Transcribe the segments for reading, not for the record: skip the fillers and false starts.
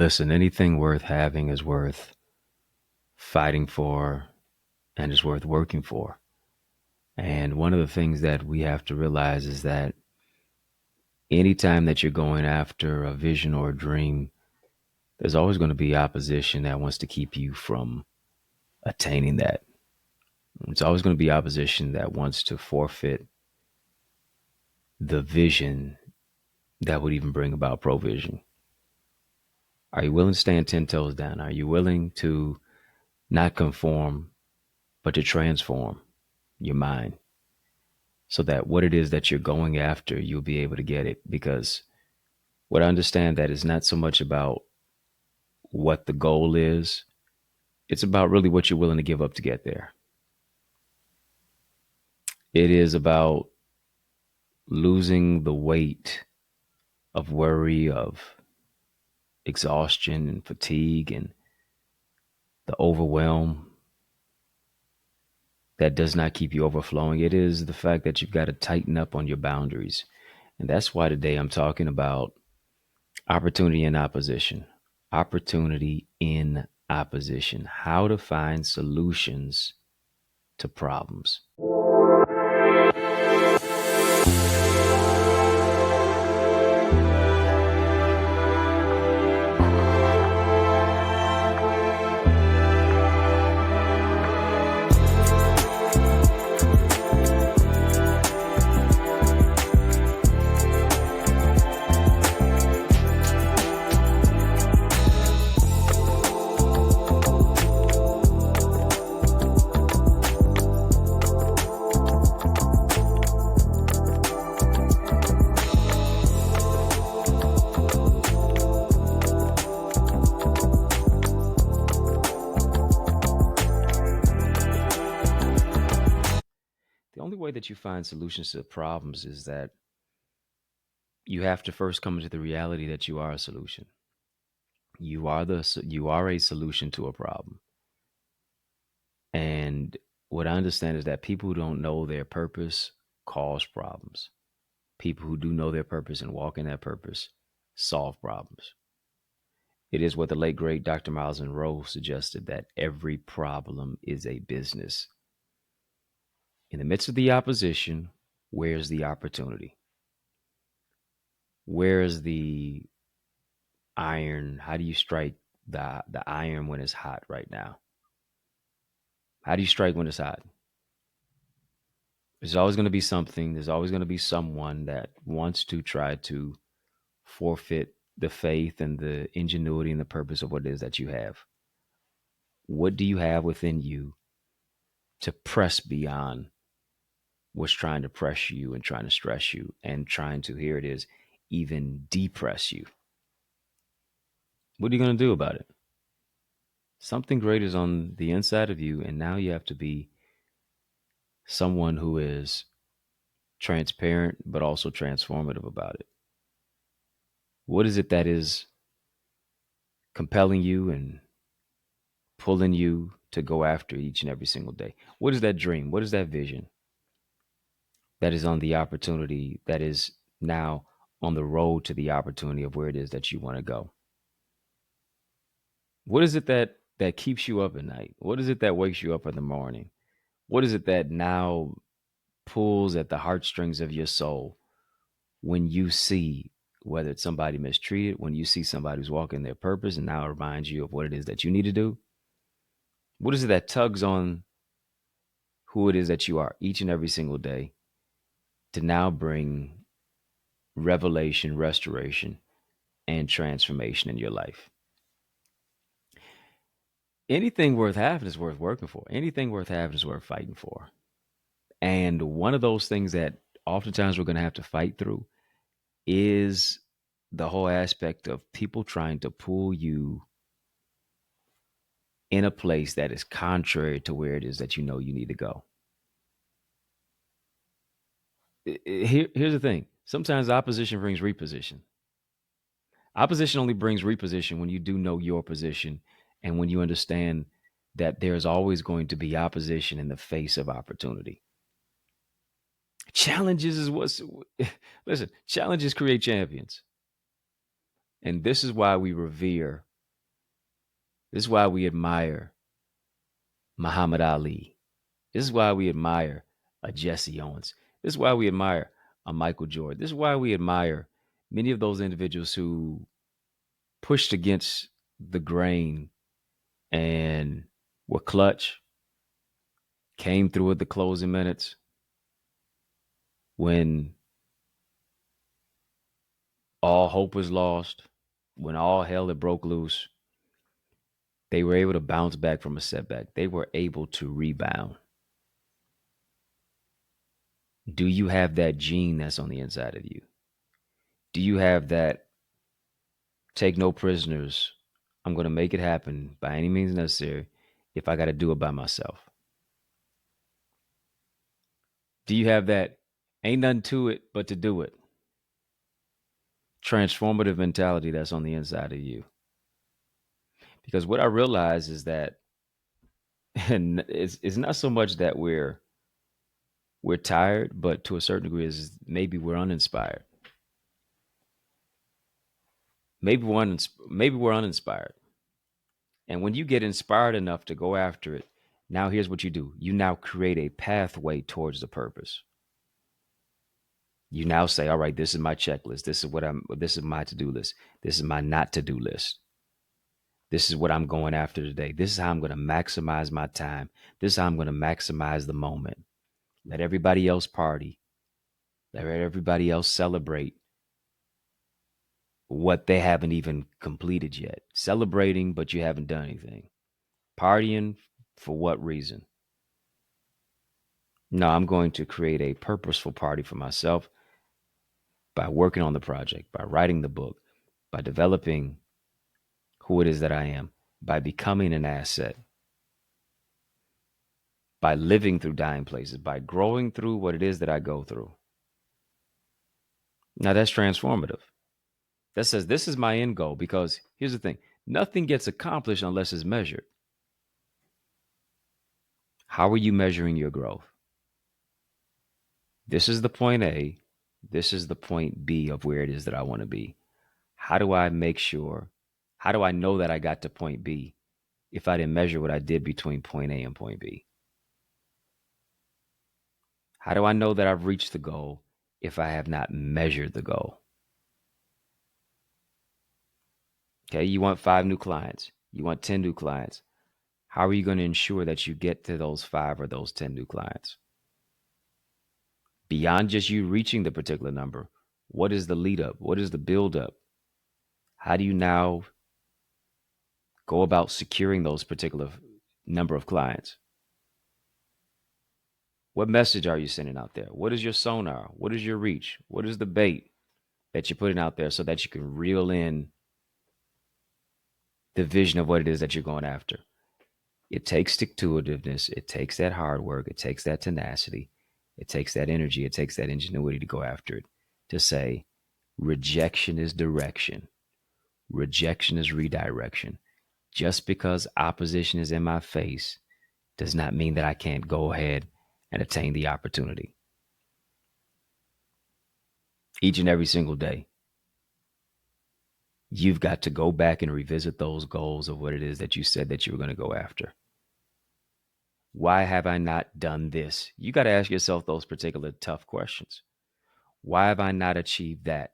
Listen, anything worth having is worth fighting for and is worth working for. And one of the things that we have to realize is that anytime that you're going after a vision or a dream, there's always going to be opposition that wants to keep you from attaining that. It's always going to be opposition that wants to forfeit the vision that would even bring about provision. Are you willing to stand 10 toes down? Are you willing to not conform, but to transform your mind so that what it is that you're going after, you'll be able to get it? Because what I understand that is not so much about what the goal is, it's about really what you're willing to give up to get there. It is about losing the weight of worry, of exhaustion and fatigue and the overwhelm that does not keep you overflowing. It is the fact that you've got to tighten up on your boundaries. And that's why today I'm talking about opportunity in opposition. Opportunity in opposition. How to find solutions to problems. The only way that you find solutions to problems is that you have to first come into the reality that you are a solution. You are a solution to a problem. And what I understand is that people who don't know their purpose cause problems. People who do know their purpose and walk in that purpose solve problems. It is what the late great Dr. Miles Monroe suggested, that every problem is a business. In the midst of the opposition, where's the opportunity? Where's the iron? How do you strike the iron when it's hot right now? How do you strike when it's hot? There's always going to be something, there's always going to be someone that wants to try to forfeit the faith and the ingenuity and the purpose of what it is that you have. What do you have within you to press beyond what's trying to press you and trying to stress you and trying to, here it is, even depress you? What are you going to do about it? Something great is on the inside of you, and now you have to be someone who is transparent but also transformative about it. What is it that is compelling you and pulling you to go after each and every single day? What is that dream? What is that vision that is on the opportunity, that is now on the road to the opportunity of where it is that you want to go? What is it that keeps you up at night? What is it that wakes you up in the morning? What is it that now pulls at the heartstrings of your soul when you see, whether it's somebody mistreated, when you see somebody who's walking their purpose and now it reminds you of what it is that you need to do? What is it that tugs on who it is that you are each and every single day to now bring revelation, restoration, and transformation in your life? Anything worth having is worth working for. Anything worth having is worth fighting for. And one of those things that oftentimes we're going to have to fight through is the whole aspect of people trying to pull you in a place that is contrary to where it is that you know you need to go. Here's the thing. Sometimes opposition brings reposition. Opposition only brings reposition when you do know your position and when you understand that there's always going to be opposition in the face of opportunity. Challenges is what's listen, challenges create champions. And this is why we revere This is why we admire Muhammad Ali. This is why we admire a Jesse Owens. This is why we admire a Michael Jordan. This is why we admire many of those individuals who pushed against the grain and were clutch, came through at the closing minutes when all hope was lost, when all hell had broke loose. They were able to bounce back from a setback. They were able to rebound. Do you have that gene that's on the inside of you? Do you have that take no prisoners? I'm going to make it happen by any means necessary if I got to do it by myself. Do you have that ain't nothing to it but to do it? Transformative mentality that's on the inside of you. Because what I realize is that and it's not so much that we're tired, but to a certain degree is maybe we're uninspired. Maybe we're uninspired. And when you get inspired enough to go after it, now here's what you do. You now create a pathway towards the purpose. You now say, all right, this is my checklist. This is my to-do list. This is my not to-do list. This is what I'm going after today. This is how I'm going to maximize my time. This is how I'm going to maximize the moment. Let everybody else party. Let everybody else celebrate what they haven't even completed yet. Celebrating, but you haven't done anything. Partying for what reason? No, I'm going to create a purposeful party for myself by working on the project, by writing the book, by developing who it is that I am, by becoming an asset, by living through dying places, by growing through what it is that I go through. Now that's transformative. That says this is my end goal, because here's the thing. Nothing gets accomplished unless it's measured. How are you measuring your growth? This is the point A. This is the point B of where it is that I want to be. How do I make sure? How do I know that I got to point B if I didn't measure what I did between point A and point B? How do I know that I've reached the goal if I have not measured the goal? Okay, you want 5 new clients. You want 10 new clients. How are you going to ensure that you get to those 5 or those 10 new clients? Beyond just you reaching the particular number, what is the lead up? What is the build up? How do you now go about securing those particular number of clients? What message are you sending out there? What is your sonar? What is your reach? What is the bait that you're putting out there so that you can reel in the vision of what it is that you're going after? It takes stick-to-itiveness. It takes that hard work. It takes that tenacity. It takes that energy. It takes that ingenuity to go after it, to say rejection is direction. Rejection is redirection. Just because opposition is in my face does not mean that I can't go ahead and attain the opportunity. Each and every single day, you've got to go back and revisit those goals of what it is that you said that you were going to go after. Why have I not done this? You got to ask yourself those particular tough questions. Why have I not achieved that?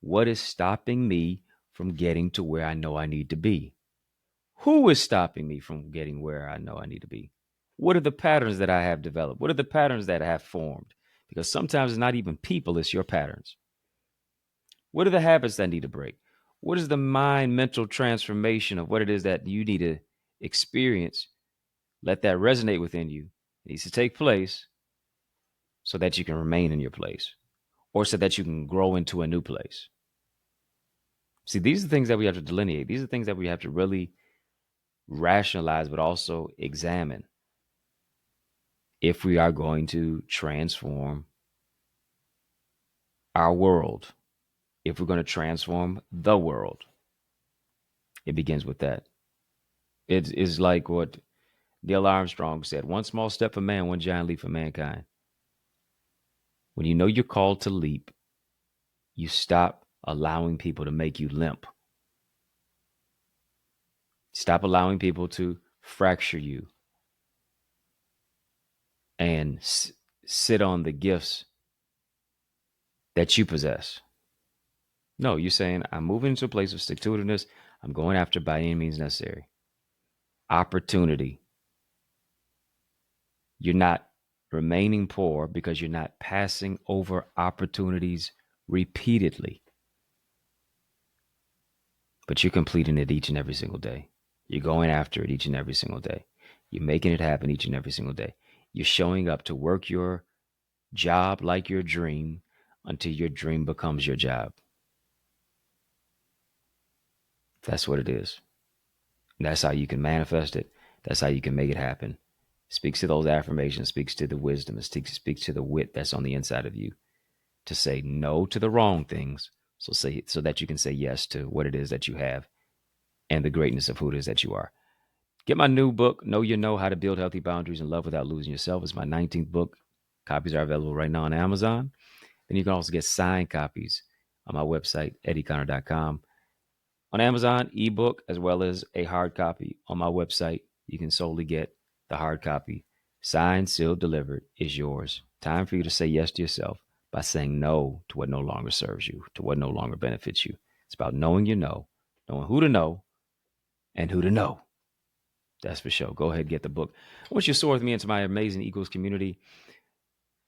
What is stopping me from getting to where I know I need to be? Who is stopping me from getting where I know I need to be? What are the patterns that I have developed? What are the patterns that I have formed? Because sometimes it's not even people, it's your patterns. What are the habits that need to break? What is the mind mental transformation of what it is that you need to experience? Let that resonate within you. It needs to take place so that you can remain in your place, or so that you can grow into a new place. See, these are things that we have to delineate. These are things that we have to really rationalize, but also examine if we are going to transform our world, if we're going to transform the world. It begins with that. It is like what Neil Armstrong said, one small step for man, one giant leap for mankind. When you know you're called to leap, you stop allowing people to make you limp. Stop allowing people to fracture you and sit on the gifts that you possess. No, you're saying, I'm moving into a place of stick-to-itiveness. I'm going after by any means necessary. Opportunity. You're not remaining poor because you're not passing over opportunities repeatedly. But you're completing it each and every single day. You're going after it each and every single day. You're making it happen each and every single day. You're showing up to work your job like your dream until your dream becomes your job. That's what it is. And that's how you can manifest it. That's how you can make it happen. Speaks to those affirmations, speaks to the wisdom, it speaks to the wit that's on the inside of you to say no to the wrong things, so that you can say yes to what it is that you have and the greatness of who it is that you are. Get my new book, Know Your Know, How to Build Healthy Boundaries and Love Without Losing Yourself. It's my 19th book. Copies are available right now on Amazon. Then you can also get signed copies on my website, EddieConnor.com. On Amazon, ebook, as well as a hard copy on my website. You can solely get the hard copy. Signed, sealed, delivered is yours. Time for you to say yes to yourself by saying no to what no longer serves you, to what no longer benefits you. It's about knowing your no, knowing who to know, and who to know. That's for sure. Go ahead and get the book. Once you soar with me into my amazing Eagles community,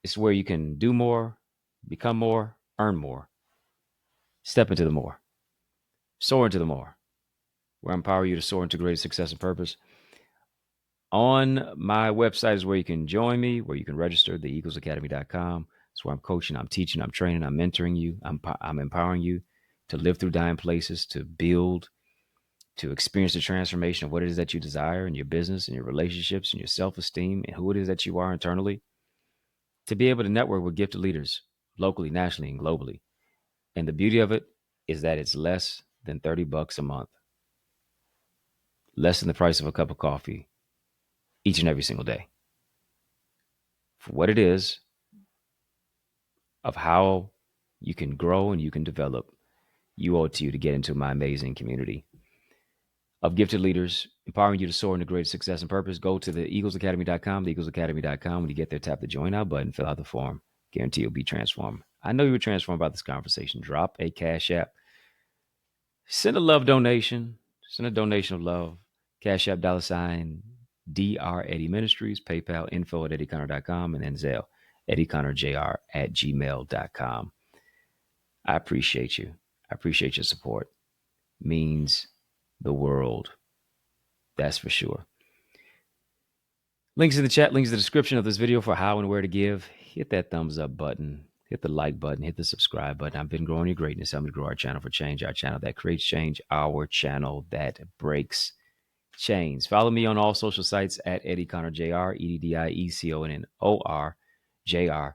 it's where you can do more, become more, earn more. Step into the more. Soar into the more. Where I empower you to soar into greater success and purpose. On my website is where you can join me, where you can register, theeaglesacademy.com. It's where I'm coaching, I'm teaching, I'm training, I'm mentoring you. I'm empowering you to live through dying places, to build, to experience the transformation of what it is that you desire in your business, in your relationships, in your self-esteem, and who it is that you are internally, to be able to network with gifted leaders locally, nationally, and globally. And the beauty of it is that it's less than $30 a month, less than the price of a cup of coffee each and every single day. For what it is, of how you can grow and you can develop, you owe it to you to get into my amazing community of gifted leaders, empowering you to soar into greater success and purpose. Go to theeaglesacademy.com, theeaglesacademy.com. When you get there, tap the join now button, fill out the form. Guarantee you'll be transformed. I know you were transformed by this conversation. Drop a Cash App. Send a love donation. Send a donation of love. Cash App $ Dr. Eddie Ministries, PayPal, info@EddieConnor.com, and then Zelle, EddieConnorJr @gmail.com. I appreciate you. I appreciate your support. Means the world. That's for sure. Links in the chat, links in the description of this video for how and where to give. Hit that thumbs up button. Hit the like button. Hit the subscribe button. I've been growing your greatness. I'm going to grow our channel for change, our channel that creates change, our channel that breaks chains. Follow me on all social sites at EddieConnorJr, EddieConnorJr.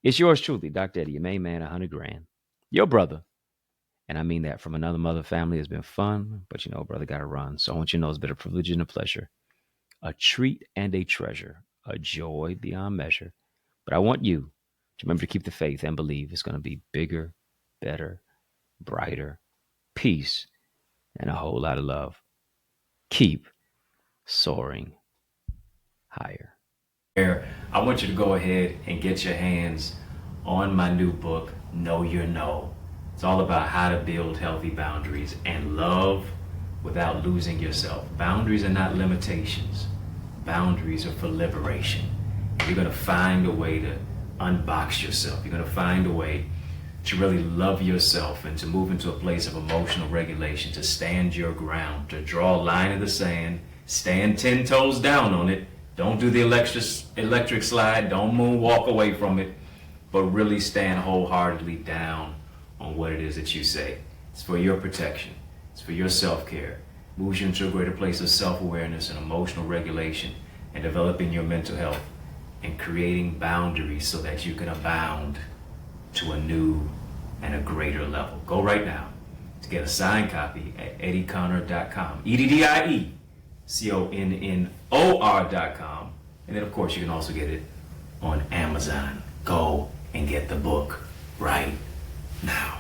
It's yours truly, Dr. Eddie, your main man, 100 grand. Your brother. And I mean that from another mother family. It's been fun, but you know, brother got to run. So I want you to know it's been a privilege and a pleasure, a treat and a treasure, a joy beyond measure. But I want you to remember to keep the faith and believe it's going to be bigger, better, brighter, peace, and a whole lot of love. Keep soaring higher. I want you to go ahead and get your hands on my new book, Know Your Know. It's all about how to build healthy boundaries and love without losing yourself. Boundaries are not limitations. Boundaries are for liberation. You're going to find a way to unbox yourself. You're going to find a way to really love yourself and to move into a place of emotional regulation, to stand your ground, to draw a line in the sand, stand 10 toes down on it. Don't do the electric slide. Don't moonwalk away from it, but really stand wholeheartedly down on what it is that you say. It's for your protection. It's for your self-care. Moves you into a greater place of self-awareness and emotional regulation and developing your mental health and creating boundaries so that you can abound to a new and a greater level. Go right now to get a signed copy at EddieConnor.com. EddieConnor.com. And then, of course, you can also get it on Amazon. Go and get the book right now.